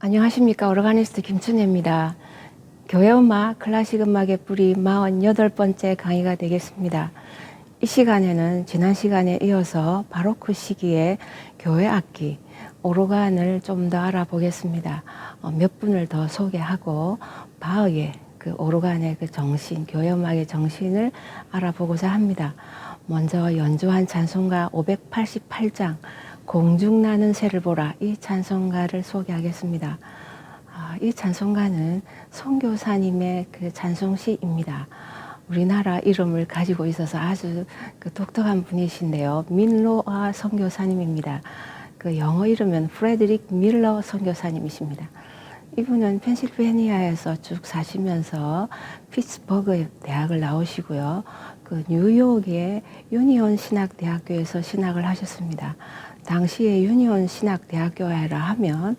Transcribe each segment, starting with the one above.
안녕하십니까. 오르가니스트 김춘혜입니다. 교회음악, 클래식 음악의 뿌리 48번째 강의가 되겠습니다. 이 시간에는 지난 시간에 이어서 바로크 시기의 교회 악기, 오르간을 좀 더 알아보겠습니다. 몇 분을 더 소개하고 바흐의 그 오르간의 그 정신, 교회 음악의 정신을 알아보고자 합니다. 먼저 연주한 찬송가 588장 공중나는 새를 보라, 이 찬송가를 소개하겠습니다. 이 찬송가는 선교사님의 그 찬송시입니다. 우리나라 이름을 가지고 있어서 아주 그 독특한 분이신데요. 밀러아 선교사님입니다. 그 영어 이름은 프레드릭 밀러 선교사님이십니다. 이분은 펜실베니아에서 쭉 사시면서 피츠버그 대학을 나오시고요. 그 뉴욕의 유니온 신학대학교에서 신학을 하셨습니다. 당시에 유니온 신학대학교라 하면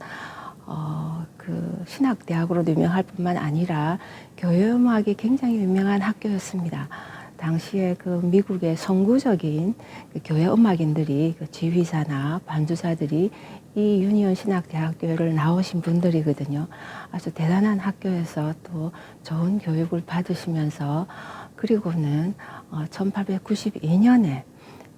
그 신학대학으로도 유명할 뿐만 아니라 교회음악이 굉장히 유명한 학교였습니다. 당시에 그 미국의 선구적인 그 교회 음악인들이 그 지휘자나 반주자들이 이 유니온 신학대학교를 나오신 분들이거든요. 아주 대단한 학교에서 또 좋은 교육을 받으시면서 그리고는 1892년에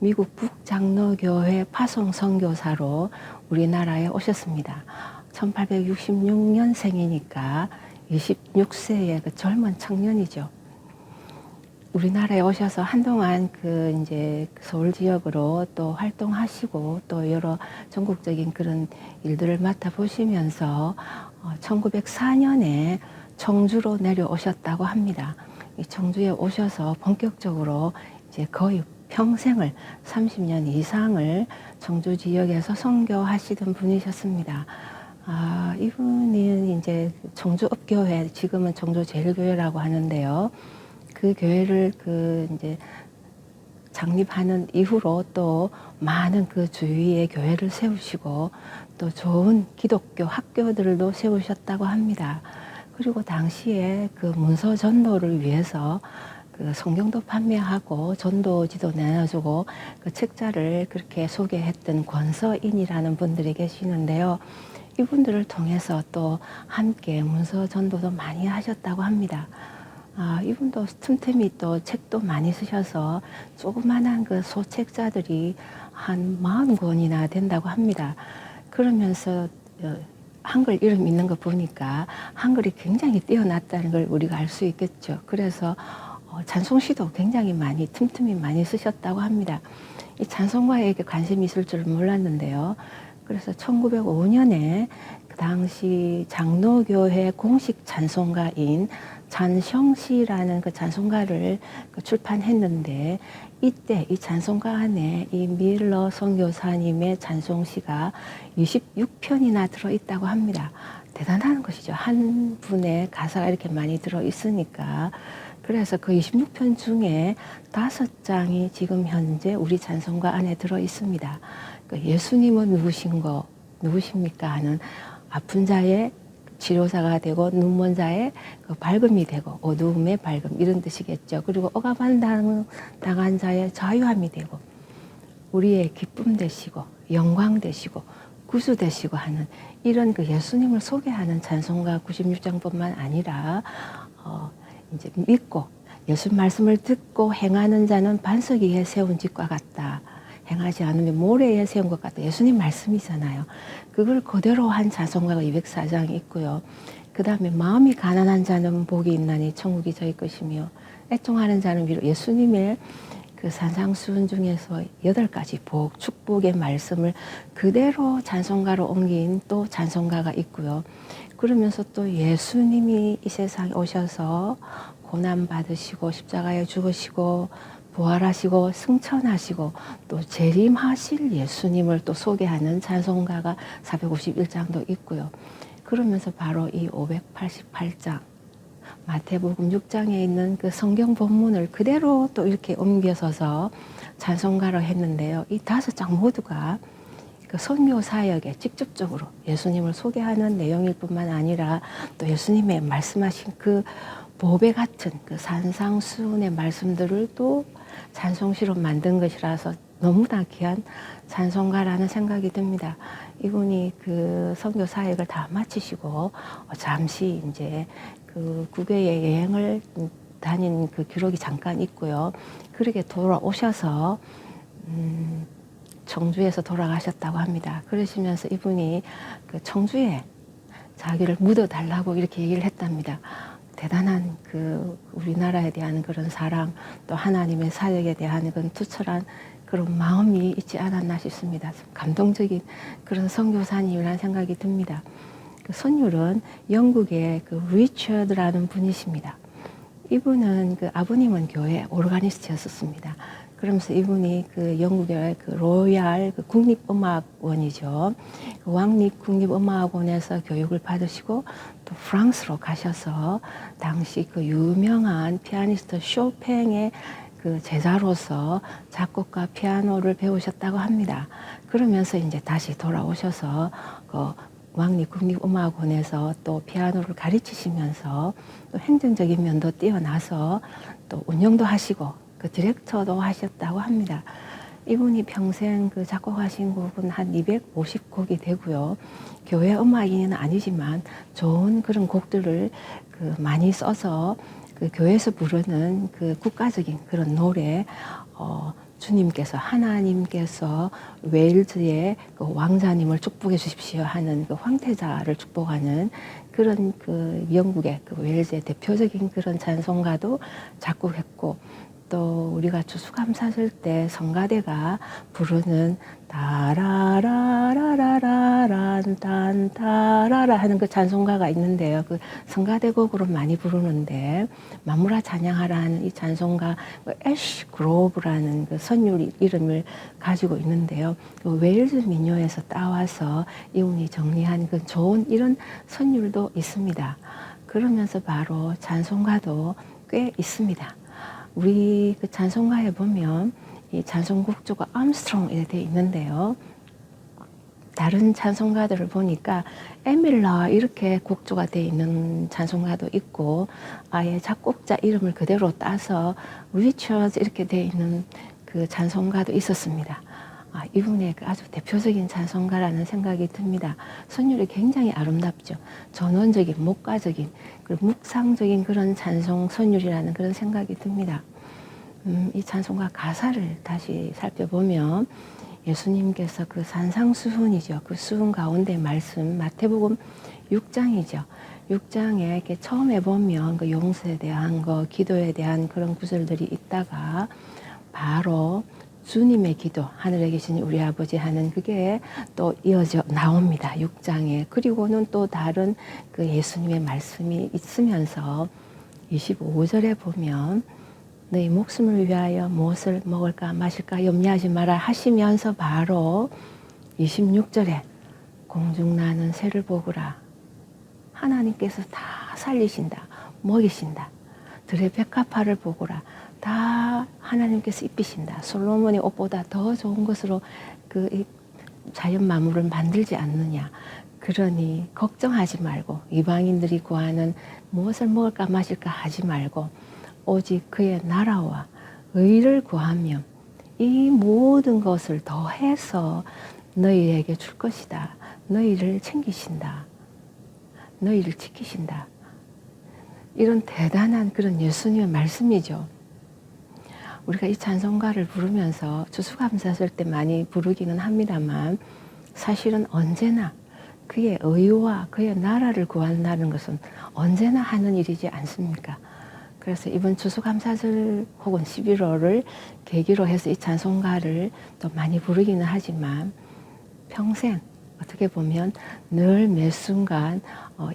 미국 북장로교회 파송 선교사로 우리나라에 오셨습니다. 1866년생이니까 26세의 그 젊은 청년이죠. 우리나라에 오셔서 한동안 그 이제 서울 지역으로 또 활동하시고 또 여러 전국적인 그런 일들을 맡아보시면서 1904년에 청주로 내려오셨다고 합니다. 이 청주에 오셔서 본격적으로 이제 거의 평생을 30년 이상을 청주 지역에서 선교하시던 분이셨습니다. 이분은 이제 청주읍교회, 지금은 청주제일교회라고 하는데요. 그 교회를 그 이제 창립하는 이후로 또 많은 그 주위에 교회를 세우시고 또 좋은 기독교 학교들도 세우셨다고 합니다. 그리고 당시에 그 문서 전도를 위해서 그 성경도 판매하고 전도지도 내놔주고 그 책자를 그렇게 소개했던 권서인이라는 분들이 계시는데요. 이분들을 통해서 또 함께 문서 전도도 많이 하셨다고 합니다. 이분도 틈틈이 또 책도 많이 쓰셔서 조그만한 그 소책자들이 한 40권이나 된다고 합니다. 그러면서 한글 이름 있는 거 보니까 한글이 굉장히 뛰어났다는 걸 우리가 알 수 있겠죠. 그래서 찬송시도 굉장히 많이 틈틈이 많이 쓰셨다고 합니다. 이 찬송가에 관심이 있을 줄 몰랐는데요. 그래서 1905년에 그 당시 장로교회 공식 찬송가인 찬성시라는 그 찬송가를 출판했는데 이때 이 찬송가 안에 이 밀러 선교사님의 찬송시가 26편이나 들어있다고 합니다. 대단한 것이죠. 한 분의 가사가 이렇게 많이 들어있으니까. 그래서 그 26편 중에 5장이 지금 현재 우리 찬송가 안에 들어있습니다. 예수님은 누구십니까 하는 아픈 자의 치료사가 되고 눈먼 자의 그 밝음이 되고 어두움의 밝음 이런 뜻이겠죠. 그리고 억압한 당한 자의 자유함이 되고 우리의 기쁨 되시고 영광 되시고 구주 되시고 하는 이런 그 예수님을 소개하는 찬송가 96장뿐만 아니라 이제 믿고 예수 말씀을 듣고 행하는 자는 반석 위에 세운 집과 같다. 행하지 않으면 모래에 세운 것 같다. 예수님 말씀이잖아요. 그걸 그대로 한 찬송가가 204장이 있고요. 그 다음에 마음이 가난한 자는 복이 있나니 천국이 저희 것이며 애통하는 자는 위로 예수님의 그 산상수훈 중에서 8가지 복, 축복의 말씀을 그대로 찬송가로 옮긴 또 찬송가가 있고요. 그러면서 또 예수님이 이 세상에 오셔서 고난 받으시고 십자가에 죽으시고 부활하시고 승천하시고 또 재림하실 예수님을 또 소개하는 찬송가가 451장도 있고요. 그러면서 바로 이 588장 마태복음 6장에 있는 그 성경 본문을 그대로 또 이렇게 옮겨서서 찬송가로 했는데요. 이 5장 모두가 그 선교 사역에 직접적으로 예수님을 소개하는 내용일 뿐만 아니라 또 예수님의 말씀하신 그 보배 같은 그 산상수훈의 말씀들을 또 찬송시로 만든 것이라서 너무나 귀한 찬송가라는 생각이 듭니다. 이분이 그 선교 사역을 다 마치시고 잠시 이제 그 국외에 여행을 다닌 그 기록이 잠깐 있고요. 그렇게 돌아오셔서 청주에서 돌아가셨다고 합니다. 그러시면서 이분이 그 청주에 자기를 묻어달라고 이렇게 얘기를 했답니다. 대단한 그 우리나라에 대한 그런 사랑, 또 하나님의 사역에 대한 그런 투철한 그런 마음이 있지 않았나 싶습니다. 감동적인 그런 선교사님이라는 생각이 듭니다. 그 선율은 영국의 그 리처드라는 분이십니다. 이분은 그 아버님은 교회 오르가니스트였었습니다. 그러면서 이분이 그 영국의 그 로얄 그 국립음악원이죠. 그 왕립 국립음악원에서 교육을 받으시고 또 프랑스로 가셔서 당시 그 유명한 피아니스트 쇼팽의 그 제자로서 작곡과 피아노를 배우셨다고 합니다. 그러면서 이제 다시 돌아오셔서 그 왕립국립음악원에서 또 피아노를 가르치시면서 또 행정적인 면도 뛰어나서 또 운영도 하시고 그 디렉터도 하셨다고 합니다. 이분이 평생 그 작곡하신 곡은 한 250곡이 되고요. 교회 음악인은 아니지만 좋은 그런 곡들을 그 많이 써서 그 교회에서 부르는 그 국가적인 그런 노래, 주님께서 하나님께서 웨일즈의 그 왕자님을 축복해 주십시오 하는 그 황태자를 축복하는 그런 그 영국의 그 웨일즈의 대표적인 그런 찬송가도 작곡했고, 또 우리가 추수감사절 때 성가대가 부르는 다라라라라란 단타라라 하는 그 찬송가가 있는데요. 그 성가대곡으로 많이 부르는데 마무라 찬양하라는 이 찬송가 애쉬 그로브라는 그 선율 이름을 가지고 있는데요. 그 웨일즈 민요에서 따와서 이분이 정리한 그 좋은 이런 선율도 있습니다. 그러면서 바로 찬송가도 꽤 있습니다. 우리 그 찬송가에 보면 이 찬송곡조가 암스트롱 이렇게 되어 있는데요. 다른 찬송가들을 보니까 에밀라 이렇게 곡조가 되어 있는 찬송가도 있고, 아예 작곡자 이름을 그대로 따서 리처드 이렇게 되어 있는 그 찬송가도 있었습니다. 이분의 아주 대표적인 찬송가라는 생각이 듭니다. 선율이 굉장히 아름답죠. 전원적인, 목가적인, 그리고 묵상적인 그런 찬송 선율이라는 그런 생각이 듭니다. 이 찬송가 가사를 다시 살펴보면 예수님께서 그 산상수훈이죠. 그 수훈 가운데 말씀, 마태복음 6장이죠. 6장에 이렇게 처음에 보면 그 용서에 대한 거, 기도에 대한 그런 구절들이 있다가 바로 주님의 기도, 하늘에 계신 우리 아버지 하는 그게 또 이어져 나옵니다. 6장에. 그리고는 또 다른 그 예수님의 말씀이 있으면서 25절에 보면 너희 목숨을 위하여 무엇을 먹을까 마실까 염려하지 마라 하시면서 바로 26절에 공중 나는 새를 보거라. 하나님께서 다 살리신다. 먹이신다. 들의 백합화를 보거라. 다 하나님께서 입히신다. 솔로몬의 옷보다 더 좋은 것으로 그 자연 만물을 만들지 않느냐. 그러니 걱정하지 말고 이방인들이 구하는 무엇을 먹을까 마실까 하지 말고 오직 그의 나라와 의를 구하며 이 모든 것을 더해서 너희에게 줄 것이다. 너희를 챙기신다. 너희를 지키신다. 이런 대단한 그런 예수님의 말씀이죠. 우리가 이 찬송가를 부르면서 추수감사절 때 많이 부르기는 합니다만 사실은 언제나 그의 의와 그의 나라를 구한다는 것은 언제나 하는 일이지 않습니까? 그래서 이번 추수감사절 혹은 11월을 계기로 해서 이 찬송가를 또 많이 부르기는 하지만 평생 어떻게 보면 늘 매 순간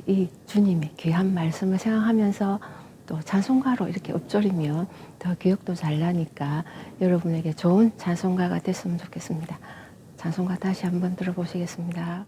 이 주님의 귀한 말씀을 생각하면서 또 찬송가로 이렇게 읊조리면 더 기억도 잘 나니까 여러분에게 좋은 찬송가가 됐으면 좋겠습니다. 찬송가 다시 한번 들어보시겠습니다.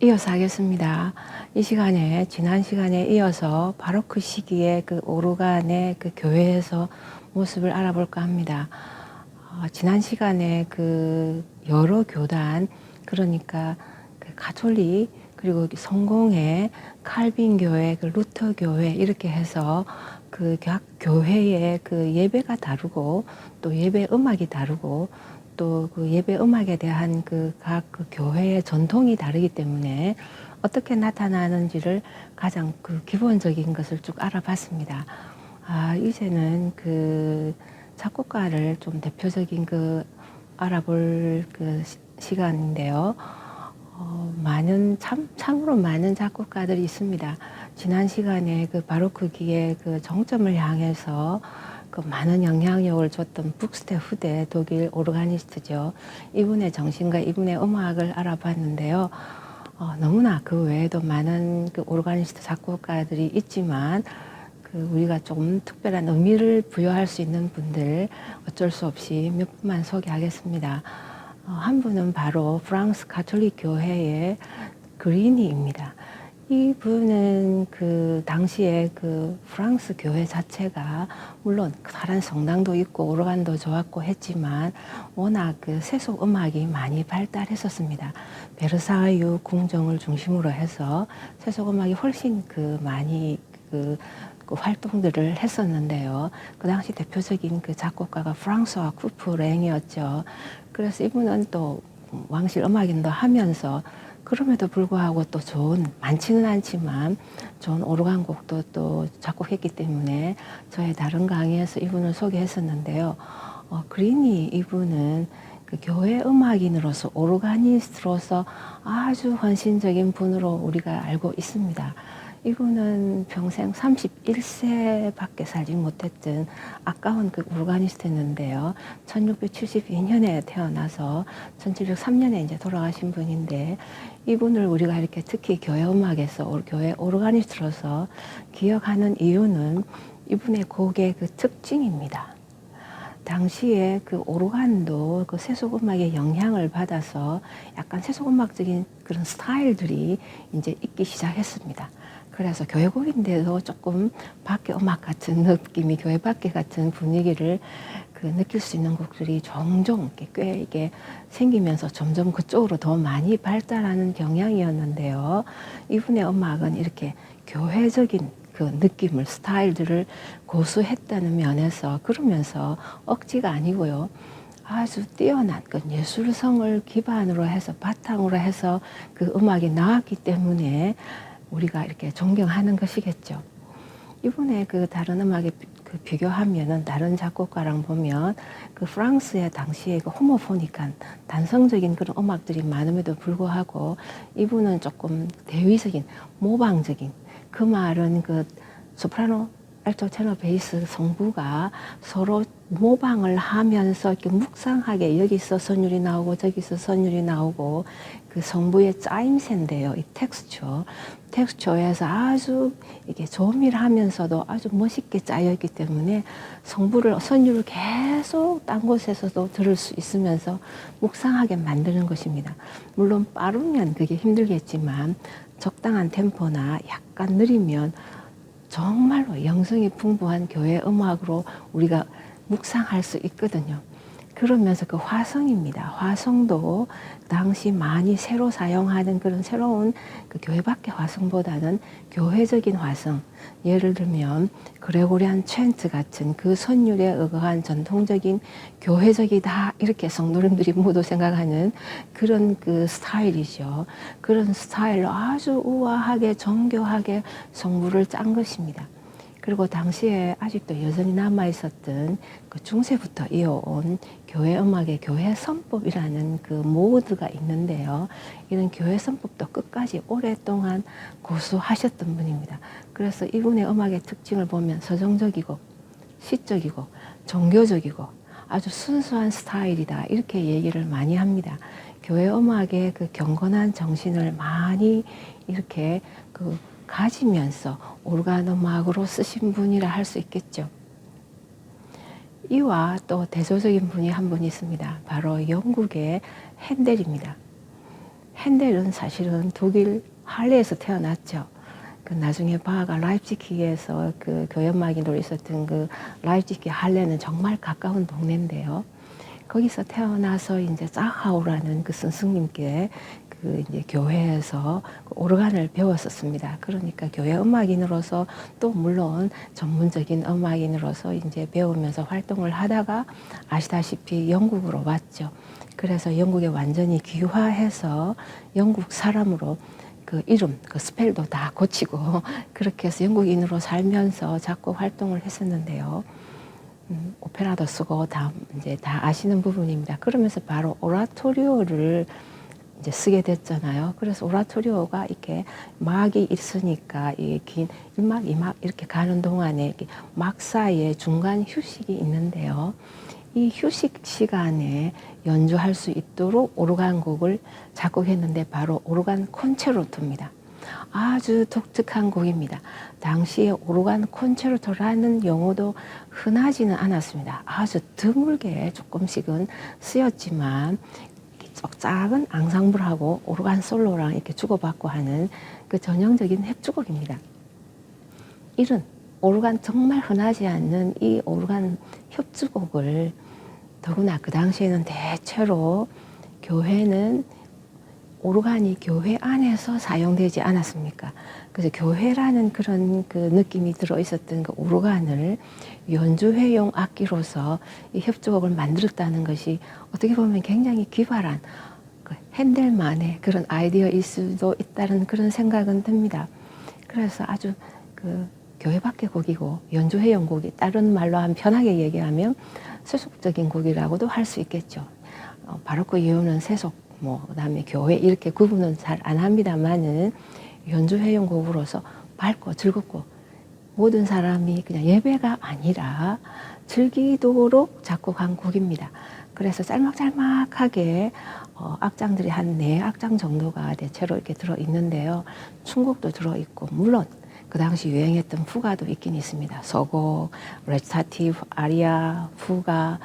이어서 하겠습니다. 이 시간에 지난 시간에 이어서 바로 그 시기에 그 오르간의 그 교회에서 모습을 알아볼까 합니다. 지난 시간에 그 여러 교단, 그러니까 그 가톨릭, 그리고 성공회, 칼빈 교회, 그 루터 교회 이렇게 해서 그 각 교회의 그 예배가 다르고 또 예배 음악이 다르고 또 그 예배 음악에 대한 그 각 그 교회의 전통이 다르기 때문에 어떻게 나타나는지를 가장 그 기본적인 것을 쭉 알아봤습니다. 이제는 그 작곡가를 좀 대표적인 그 알아볼 그 시간인데요. 참으로 많은 작곡가들이 있습니다. 지난 시간에 그 바로크기의 그 정점을 향해서 그 많은 영향력을 줬던 북스테후데 독일 오르가니스트죠. 이분의 정신과 이분의 음악을 알아봤는데요. 너무나 그 외에도 많은 그 오르가니스트 작곡가들이 있지만 그 우리가 좀 특별한 의미를 부여할 수 있는 분들 어쩔 수 없이 몇 분만 소개하겠습니다. 한 분은 바로 프랑스 가톨릭 교회의 그리니입니다. 이분은 그 당시에 그 프랑스 교회 자체가 물론 다른 성당도 있고 오르간도 좋았고 했지만 워낙 그 세속 음악이 많이 발달했었습니다. 베르사유 궁정을 중심으로 해서 세속 음악이 훨씬 그 많이 그 활동들을 했었는데요. 그 당시 대표적인 그 작곡가가 프랑스와 쿠프랭이었죠. 그래서 이분은 또 왕실 음악인도 하면서 그럼에도 불구하고 또 많지는 않지만 좋은 오르간 곡도 또 작곡했기 때문에 저의 다른 강의에서 이분을 소개했었는데요. 그리니 이분은 그 교회 음악인으로서 오르가니스트로서 아주 헌신적인 분으로 우리가 알고 있습니다. 이분은 평생 31세밖에 살지 못했던 아까운 그 오르가니스트였는데요. 1672년에 태어나서 1703년에 이제 돌아가신 분인데 이분을 우리가 이렇게 특히 교회 음악에서 교회 오르가니스트로서 기억하는 이유는 이분의 곡의 그 특징입니다. 당시에 그 오르간도 그 세속음악의 영향을 받아서 약간 세속음악적인 그런 스타일들이 이제 있기 시작했습니다. 그래서 교회곡인데도 조금 밖에 음악 같은 느낌이 교회 밖에 같은 분위기를 그 느낄 수 있는 곡들이 종종 꽤 이게 생기면서 점점 그쪽으로 더 많이 발달하는 경향이었는데요. 이분의 음악은 이렇게 교회적인 그 느낌을, 스타일들을 고수했다는 면에서 그러면서 억지가 아니고요. 아주 뛰어난 그 예술성을 기반으로 해서 바탕으로 해서 그 음악이 나왔기 때문에 우리가 이렇게 존경하는 것이겠죠. 이번에 그 다른 음악에 그 비교하면은 다른 작곡가랑 보면 그 프랑스의 당시에 그 호모포닉한 단성적인 그런 음악들이 많음에도 불구하고 이분은 조금 대위적인 모방적인 그 말은 그 소프라노 알토 테너 베이스 성부가 서로 모방을 하면서 이렇게 묵상하게 여기서 선율이 나오고 저기서 선율이 나오고 그 성부의 짜임새인데요. 이 텍스처에서 아주 이게 조밀하면서도 아주 멋있게 짜여있기 때문에 선율을 계속 딴 곳에서도 들을 수 있으면서 묵상하게 만드는 것입니다. 물론 빠르면 그게 힘들겠지만 적당한 템포나 약간 느리면 정말로 영성이 풍부한 교회 음악으로 우리가 묵상할 수 있거든요. 그러면서 그 화성입니다. 화성도 당시 많이 새로 사용하는 그런 새로운 그 교회 밖의 화성보다는 교회적인 화성. 예를 들면 그레고리안 챈트 같은 그 선율에 의거한 전통적인 교회적이다 이렇게 성도님들이 모두 생각하는 그런 그 스타일이죠. 그런 스타일로 아주 우아하게 정교하게 성부를 짠 것입니다. 그리고 당시에 아직도 여전히 남아있었던 그 중세부터 이어온 교회 음악의 교회 선법이라는 그 모드가 있는데요. 이런 교회 선법도 끝까지 오랫동안 고수하셨던 분입니다. 그래서 이분의 음악의 특징을 보면 서정적이고 시적이고 종교적이고 아주 순수한 스타일이다 이렇게 얘기를 많이 합니다. 교회 음악의 그 경건한 정신을 많이 이렇게 그 가지면서 오르간 음악으로 쓰신 분이라 할 수 있겠죠. 이와 또 대조적인 분이 한 분 있습니다. 바로 영국의 핸델입니다. 핸델은 사실은 독일 할레에서 태어났죠. 그 나중에 바하가 라입지히에서 그 교연마기로 있었던 그 라입지히 할레는 정말 가까운 동네인데요. 거기서 태어나서 이제 짜하우라는 그 스승님께 그 이제 교회에서 그 오르간을 배웠었습니다. 그러니까 교회 음악인으로서 또 물론 전문적인 음악인으로서 이제 배우면서 활동을 하다가 아시다시피 영국으로 왔죠. 그래서 영국에 완전히 귀화해서 영국 사람으로 그 이름, 그 스펠도 다 고치고 그렇게 해서 영국인으로 살면서 작곡 활동을 했었는데요. 오페라도 쓰고 다 이제 다 아시는 부분입니다. 그러면서 바로 오라토리오를 이제 쓰게 됐잖아요. 그래서 오라토리오가 이렇게 막이 있으니까 이 긴 1막, 2막 이렇게 가는 동안에 이렇게 막 사이에 중간 휴식이 있는데요. 이 휴식 시간에 연주할 수 있도록 오르간 곡을 작곡했는데 바로 오르간 콘체르토입니다. 아주 독특한 곡입니다. 당시에 오르간 콘체르토라는 용어도 흔하지는 않았습니다. 아주 드물게 조금씩은 쓰였지만 작은 앙상블하고 오르간 솔로랑 이렇게 주고받고 하는 그 전형적인 협주곡입니다. 이런 오르간 정말 흔하지 않는 이 오르간 협주곡을 더구나 그 당시에는 대체로 교회는 오르간이 교회 안에서 사용되지 않았습니까? 그래서 교회라는 그런 그 느낌이 들어 있었던 그 오르간을 연주회용 악기로서 이 협주곡을 만들었다는 것이 어떻게 보면 굉장히 기발한 그 핸델만의 그런 아이디어일 수도 있다는 그런 생각은 듭니다. 그래서 아주 그 교회 밖의 곡이고 연주회용 곡이 다른 말로 하면 편하게 얘기하면 세속적인 곡이라고도 할 수 있겠죠. 바로크 이후는 세속 그다음에 교회 이렇게 구분은 잘 안 합니다만은 연주회용 곡으로서 밝고 즐겁고 모든 사람이 그냥 예배가 아니라 즐기도록 작곡한 곡입니다. 그래서 짤막짤막하게 악장들이 한 4악장 정도가 대체로 이렇게 들어있는데요. 춤곡도 들어있고 물론 그 당시 유행했던 후가도 있긴 있습니다. 서곡, 레치타티브, 아리아, 후가,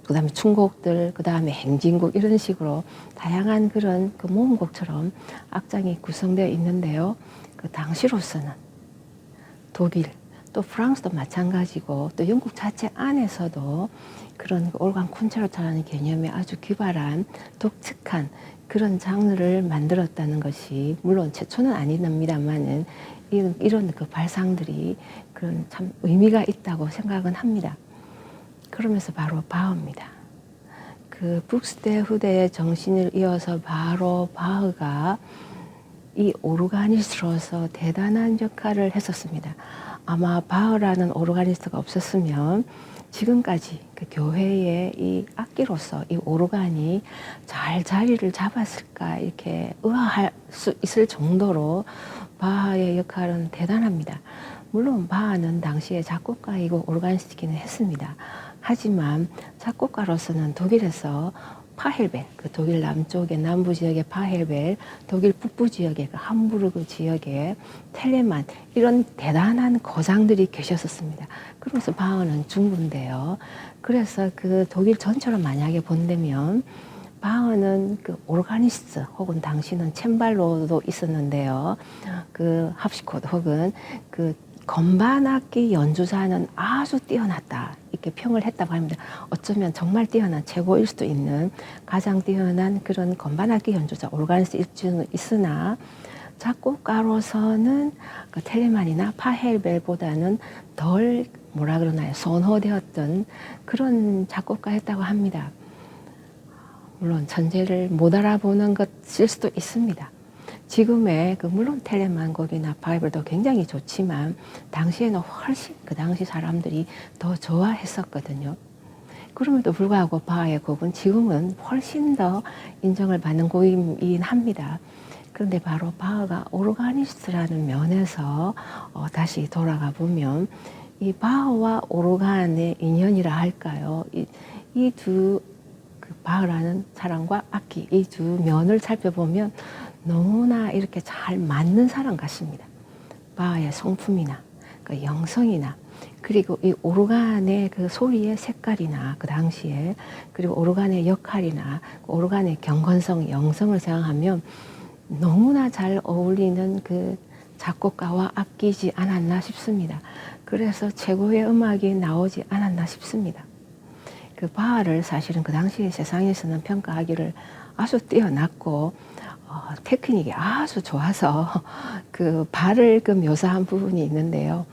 그 다음에 춤곡들, 그 다음에 행진곡 이런 식으로 다양한 그런 그 모음곡처럼 악장이 구성되어 있는데요. 그 당시로서는 독일, 또 프랑스도 마찬가지고 또 영국 자체 안에서도 그런 그 올간 콘체르토라는 개념에 아주 기발한 독특한 그런 장르를 만들었다는 것이 물론 최초는 아닙니다만은 이런 그 발상들이 그런 참 의미가 있다고 생각은 합니다. 그러면서 바로 바흐입니다. 그 북스대 후대의 정신을 이어서 바로 바흐가 이 오르가니스트로서 대단한 역할을 했었습니다. 아마 바흐라는 오르가니스트가 없었으면 지금까지 그 교회의 이 악기로서 이 오르간이 잘 자리를 잡았을까 이렇게 의아할 수 있을 정도로 바하의 역할은 대단합니다. 물론 바하는 당시에 작곡가이고 오르가니스트기는 했습니다. 하지만 작곡가로서는 독일에서 파헬벨, 그 독일 남쪽의 남부 지역의 파헬벨, 독일 북부 지역의 그 함부르크 지역의 텔레만 이런 대단한 거장들이 계셨었습니다. 그러면서 바흐는 중부인데요. 그래서 그 독일 전체로 만약에 본다면 바흐는 그 오르가니스트 혹은 당시는 챔발로도 있었는데요. 그 합시코드 혹은 그 건반악기 연주자는 아주 뛰어났다 이렇게 평을 했다고 합니다. 어쩌면 정말 뛰어난 최고일 수도 있는 가장 뛰어난 그런 건반악기 연주자 오르가니스트일 수는 있으나 작곡가로서는 그 텔레만이나 파헬벨보다는 덜 뭐라 그러나요 선호되었던 그런 작곡가였다고 합니다. 물론 천재를 못 알아보는 것일 수도 있습니다. 지금의 그 물론 텔레만 곡이나 바이블도 굉장히 좋지만 당시에는 훨씬 그 당시 사람들이 더 좋아했었거든요. 그럼에도 불구하고 바하의 곡은 지금은 훨씬 더 인정을 받는 곡이긴 합니다. 그런데 바로 바하가 오르가니스트라는 면에서 다시 돌아가 보면 이 바하와 오르간의 인연이라 할까요? 이 두 그 바하라는 사람과 악기 이 두 면을 살펴보면 너무나 이렇게 잘 맞는 사람 같습니다. 바하의 성품이나 그 영성이나 그리고 이 오르간의 그 소리의 색깔이나 그 당시에, 그리고 오르간의 역할이나 오르간의 경건성, 영성을 생각하면 너무나 잘 어울리는 그 작곡가와 악기지 않았나 싶습니다. 그래서 최고의 음악이 나오지 않았나 싶습니다. 그 바하를 사실은 그 당시에 세상에서는 평가하기를 아주 뛰어났고 테크닉이 아주 좋아서 그 발을 그 묘사한 부분이 있는데요.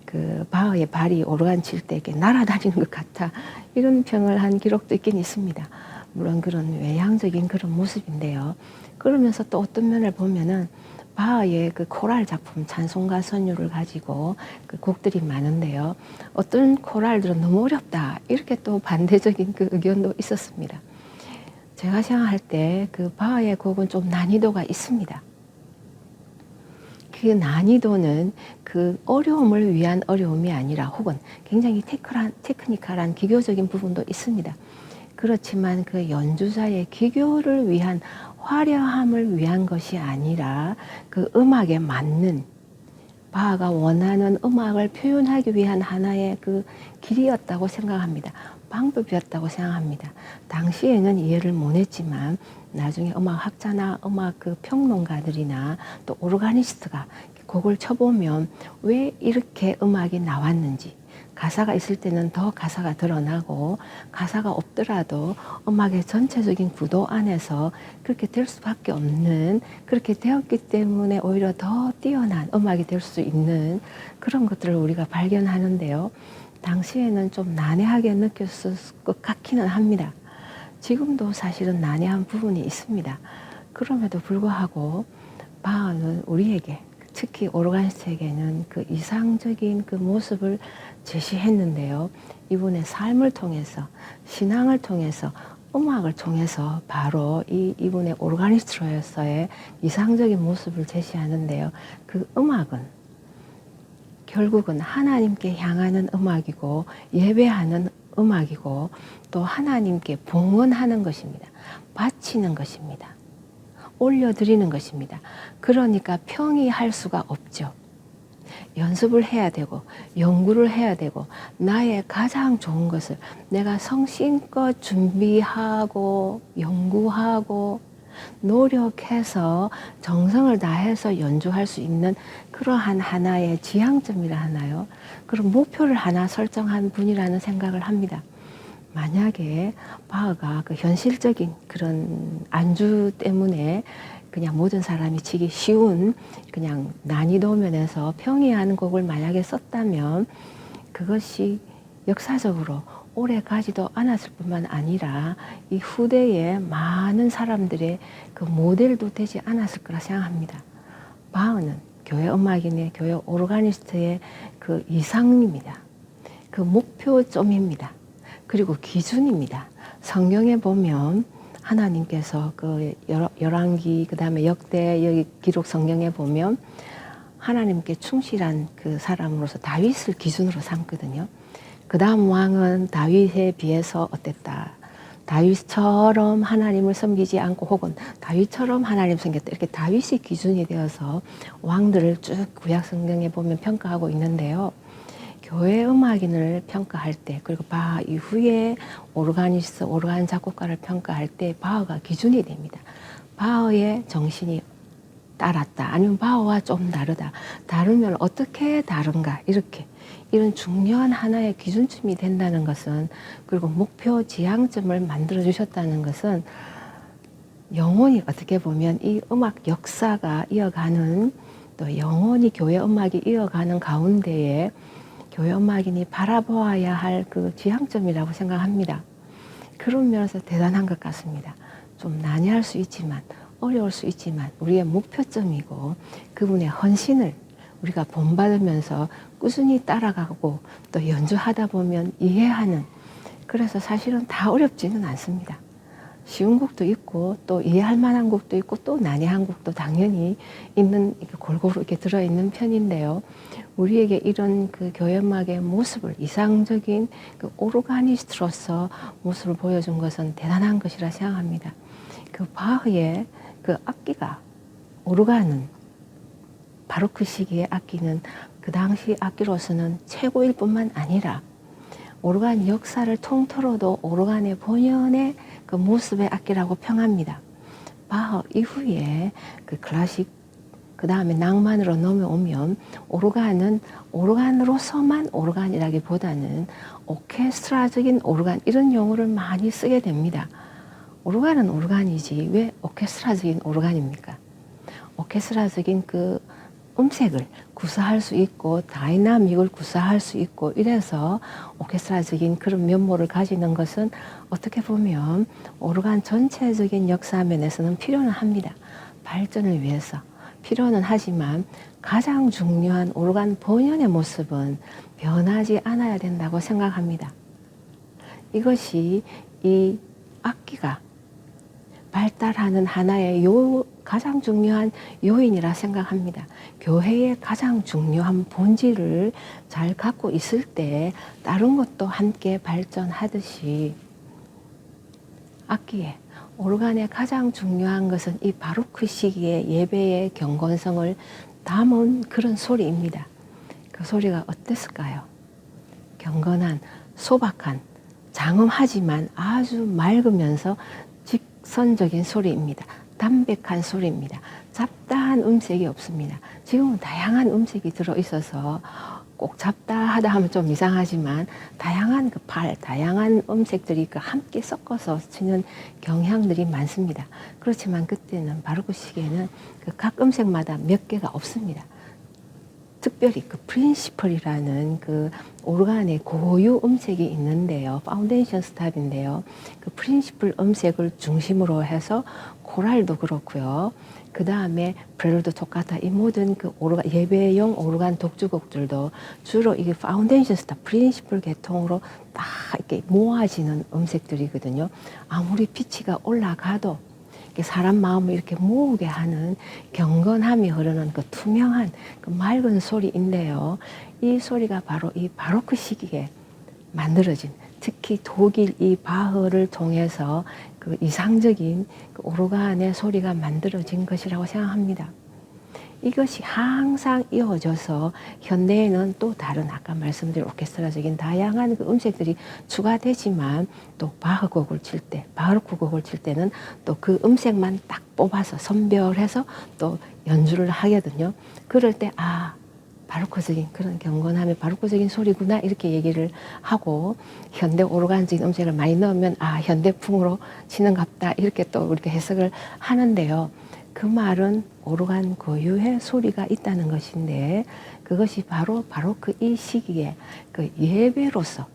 그 바하의 발이 오르간 칠 때 이렇게 날아다니는 것 같아, 이런 평을 한 기록도 있긴 있습니다. 물론 그런 외향적인 그런 모습인데요. 그러면서 또 어떤 면을 보면은 바하의 그 코랄 작품 찬송가 선율을 가지고 그 곡들이 많은데요. 어떤 코랄들은 너무 어렵다, 이렇게 또 반대적인 그 의견도 있었습니다. 제가 생각할 때 그 바하의 곡은 좀 난이도가 있습니다. 그 난이도는 그 어려움을 위한 어려움이 아니라, 혹은 굉장히 테크니컬한 기교적인 부분도 있습니다. 그렇지만 그 연주자의 기교를 위한, 화려함을 위한 것이 아니라 그 음악에 맞는, 바하가 원하는 음악을 표현하기 위한 하나의 그 길이었다고 생각합니다. 방법이었다고 생각합니다. 당시에는 이해를 못했지만 나중에 음악학자나 음악 그 평론가들이나 또 오르가니스트가 곡을 쳐보면 왜 이렇게 음악이 나왔는지, 가사가 있을 때는 더 가사가 드러나고 가사가 없더라도 음악의 전체적인 구도 안에서 그렇게 될 수밖에 없는, 그렇게 되었기 때문에 오히려 더 뛰어난 음악이 될 수 있는 그런 것들을 우리가 발견하는데요. 당시에는 좀 난해하게 느꼈을 것 같기는 합니다. 지금도 사실은 난해한 부분이 있습니다. 그럼에도 불구하고 바하는 우리에게, 특히 오르가니스트에게는 그 이상적인 그 모습을 제시했는데요. 이분의 삶을 통해서, 신앙을 통해서, 음악을 통해서 바로 이분의 오르가니스트로서의 이상적인 모습을 제시하는데요. 그 음악은 결국은 하나님께 향하는 음악이고, 예배하는 음악이고, 또 하나님께 봉헌하는 것입니다. 바치는 것입니다. 올려드리는 것입니다. 그러니까 평이할 수가 없죠. 연습을 해야 되고 연구를 해야 되고, 나의 가장 좋은 것을 내가 성심껏 준비하고 연구하고 노력해서 정성을 다해서 연주할 수 있는 그러한 하나의 지향점이라 하나요? 그런 목표를 하나 설정한 분이라는 생각을 합니다. 만약에 바하가 그 현실적인 그런 안주 때문에 그냥 모든 사람이 치기 쉬운 그냥 난이도 면에서 평이한 곡을 만약에 썼다면 그것이 역사적으로 오래 가지도 않았을 뿐만 아니라 이 후대에 많은 사람들의 그 모델도 되지 않았을 거라 생각합니다. 바하는 교회 음악인의, 교회 오르가니스트의 그 이상입니다. 그 목표점입니다. 그리고 기준입니다. 성경에 보면 하나님께서 그 열왕기, 그 다음에 역대, 여기 기록 성경에 보면 하나님께 충실한 그 사람으로서 다윗을 기준으로 삼거든요. 그 다음 왕은 다윗에 비해서 어땠다, 다윗처럼 하나님을 섬기지 않고, 혹은 다윗처럼 하나님 섬겼다, 이렇게 다윗이 기준이 되어서 왕들을 쭉 구약 성경에 보면 평가하고 있는데요. 교회 음악인을 평가할 때, 그리고 바하 이후에 오르가니스트, 오르간 작곡가를 평가할 때 바하가 기준이 됩니다. 바하의 정신이 따랐다, 아니면 바하와 좀 다르다, 다르면 어떻게 다른가, 이렇게 이런 중요한 하나의 기준점이 된다는 것은, 그리고 목표 지향점을 만들어 주셨다는 것은 영원히 어떻게 보면 이 음악 역사가 이어가는, 또 영원히 교회 음악이 이어가는 가운데에 교회 음악인이 바라보아야 할 그 지향점이라고 생각합니다. 그런 면에서 대단한 것 같습니다. 좀 난해할 수 있지만, 어려울 수 있지만 우리의 목표점이고, 그분의 헌신을 우리가 본받으면서 꾸준히 따라가고 또 연주하다 보면 이해하는, 그래서 사실은 다 어렵지는 않습니다. 쉬운 곡도 있고 또 이해할 만한 곡도 있고 또 난해한 곡도 당연히 있는, 골고루 이렇게 들어있는 편인데요. 우리에게 이런 그 교회 음악의 모습을, 이상적인 그 오르가니스트로서 모습을 보여준 것은 대단한 것이라 생각합니다. 그 바흐의 그 악기가, 오르간은 바로 그 시기의 악기는 그 당시 악기로서는 최고일 뿐만 아니라 오르간 역사를 통틀어도 오르간의 본연의 그 모습의 악기라고 평합니다. 바흐 이후에 그 클래식 그 다음에 낭만으로 넘어오면 오르간은 오르간으로서만 오르간이라기보다는 오케스트라적인 오르간 이런 용어를 많이 쓰게 됩니다. 오르간은 오르간이지 왜 오케스트라적인 오르간입니까? 오케스트라적인 그 음색을 구사할 수 있고 다이나믹을 구사할 수 있고 이래서 오케스트라적인 그런 면모를 가지는 것은 어떻게 보면 오르간 전체적인 역사면에서는 필요는 합니다. 발전을 위해서 필요는 하지만 가장 중요한 오르간 본연의 모습은 변하지 않아야 된다고 생각합니다. 이것이 이 악기가 발달하는 하나의 가장 중요한 요인이라 생각합니다. 교회의 가장 중요한 본질을 잘 갖고 있을 때 다른 것도 함께 발전하듯이 악기에 오르간의 가장 중요한 것은 이 바로크 시기의 예배의 경건성을 담은 그런 소리입니다. 그 소리가 어땠을까요? 경건한, 소박한, 장엄하지만 아주 맑으면서 직선적인 소리입니다. 담백한 소리입니다. 잡다한 음색이 없습니다. 지금은 다양한 음색이 들어있어서 꼭 잡다하다 하면 좀 이상하지만 다양한 다양한 음색들이 함께 섞어서 치는 경향들이 많습니다. 그렇지만 그때는 바로크 시기에는 각 음색마다 몇 개가 없습니다. 특별히 그 프린시플이라는 그 오르간의 고유 음색이 있는데요. 파운데이션 스탑인데요. 그 프린시플 음색을 중심으로 해서 코랄도 그렇고요. 그 다음에 프렐루드 토카타 이 모든 그 오르간 예배용 오르간 독주곡들도 주로 이게 파운데이션 스탑 프린시플 계통으로 딱 이렇게 모아지는 음색들이거든요. 아무리 피치가 올라가도 사람 마음을 이렇게 모으게 하는 경건함이 흐르는 그 투명한 그 맑은 소리인데요. 이 소리가 바로 이 바로크 시기에 만들어진 특히 독일 이 바흐를 통해서 그 이상적인 그 오르간의 소리가 만들어진 것이라고 생각합니다. 이것이 항상 이어져서 현대에는 또 다른 아까 말씀드린 오케스트라적인 다양한 그 음색들이 추가되지만 또 바흐 곡을 칠 때, 바로크 곡을 칠 때는 또 그 음색만 딱 뽑아서 선별해서 또 연주를 하거든요. 그럴 때 바로크적인 그런 경건함의 바로크적인 소리구나 이렇게 얘기를 하고 현대 오르간적인 음색을 많이 넣으면 현대풍으로 치는갑다 이렇게 또 우리가 해석을 하는데요. 그 말은 오르간 고유의 소리가 있다는 것인데 그것이 바로 바로크 이 시기에 그 예배로서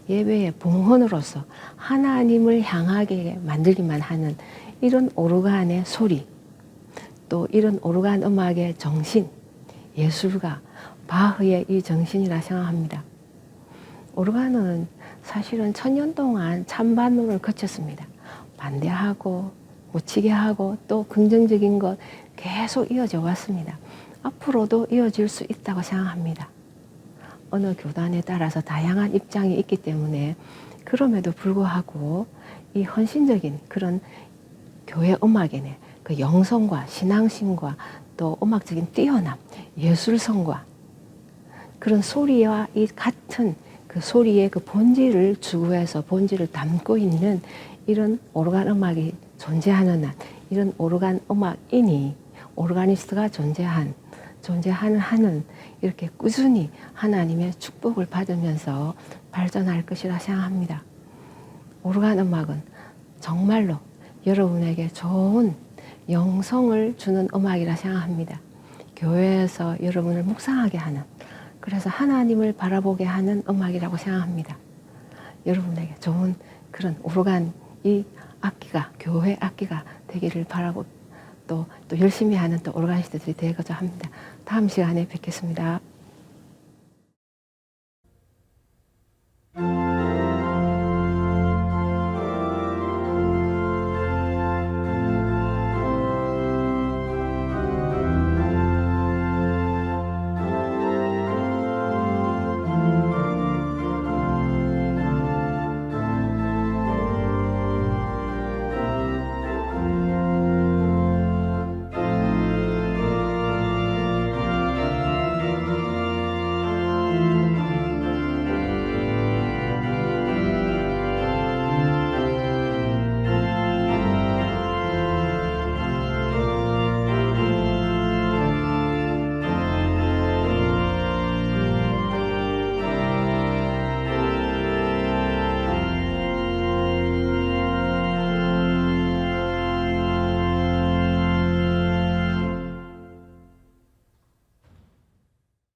예배의 봉헌으로서 하나님을 향하게 만들기만 하는 이런 오르간의 소리 또 이런 오르간 음악의 정신 예술가 바흐의 이 정신이라 생각합니다. 오르간은 사실은 1000년 동안 찬반론을 거쳤습니다. 반대하고 묻히게 하고 또 긍정적인 것 계속 이어져 왔습니다. 앞으로도 이어질 수 있다고 생각합니다. 어느 교단에 따라서 다양한 입장이 있기 때문에 그럼에도 불구하고 이 헌신적인 그런 교회 음악인의 그 영성과 신앙심과 또 음악적인 뛰어남, 예술성과 그런 소리와 이 같은 그 소리의 그 본질을 추구해서 본질을 담고 있는 이런 오르간 음악이 존재하는 한, 이런 오르간 음악인이 오르가니스트가 존재하는 이렇게 꾸준히 하나님의 축복을 받으면서 발전할 것이라 생각합니다. 오르간 음악은 정말로 여러분에게 좋은 영성을 주는 음악이라 생각합니다. 교회에서 여러분을 묵상하게 하는 그래서 하나님을 바라보게 하는 음악이라고 생각합니다. 여러분에게 좋은 그런 오르간 이 악기가 교회 악기가 되기를 바라고 또 열심히 하는 또 오르가니스트들이 되고자 합니다. 다음 시간에 뵙겠습니다.